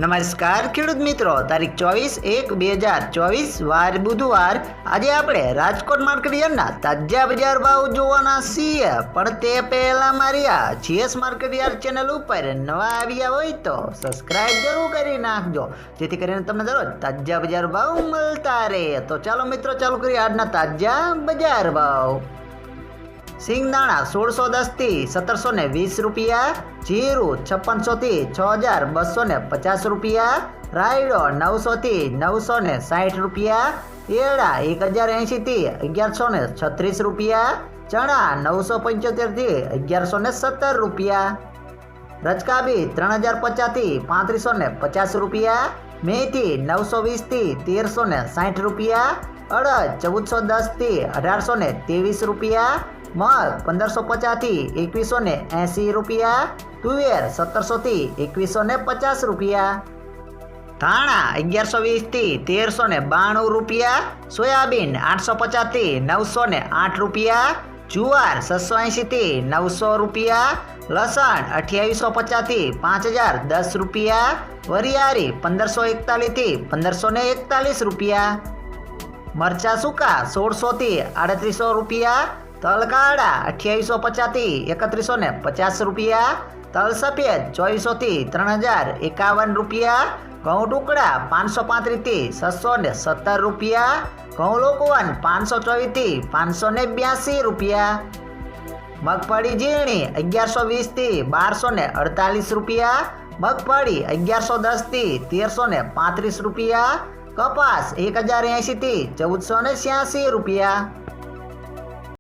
નમસ્કાર ખેડૂત મિત્રો, તારીખ 24/1/2024 વાર બુધવાર. આજે આપણે રાજકોટ માર્કેટ યાર્ડના તાજા બજાર ભાવ જોવાના છીએ. પણ તે પહેલા મારી આ જીએસ માર્કેટ યાર્ડ ચેનલ ઉપર નવા આવ્યા હોય તો સબસ્ક્રાઇબ જરૂર કરી નાખજો, જેથી કરીને તમને દરરોજ તાજા બજાર ભાવ મળતા રહે. તો ચાલો મિત્રો, ચાલુ કરીએ આજના તાજા બજાર ભાવ. સિંગદાણા 1610 થી 1720 રૂપિયા, જીરું 5600 થી 6250 રૂપિયા, રાયડો 900 થી 960 રૂપિયા, એરડા 1080 થી 1136 રૂપિયા, ચણા 975 થી 1117 રૂપિયા, રચકાબી 3050 થી 3550 રૂપિયા, મેથી 920 થી 1360 રૂપિયા, અડદ 1410 થી 1823 રૂપિયા, મગ 1550 થી 2180 રૂપિયા, તુવેર 1700 થી 2150 રૂપિયા, ધાણા 1120 થી 1392 રૂપિયા, સોયાબીન 850 થી 908 રૂપિયા, જુવાર 680 થી 900 રૂપિયા, લસણ 2850 થી 5010 રૂપિયા, વરિયાળી 1541 થી 1541 રૂપિયા, મરચા સૂકા 1600 થી 3800 રૂપિયા, તલ કાળા 2850 થી 3150 રૂપિયા, તલ સફેદ 2400 થી 3051 રૂપિયા, ઘઉં ટુકડા 535 થી 617 રૂપિયા, ઘઉં લોકવન 524 થી 582 રૂપિયા, મગફળી ઝીણી 1120 થી 1248 રૂપિયા, મગફળી 1110 થી 1335 રૂપિયા, કપાસ 1080 થી 1486 રૂપિયા.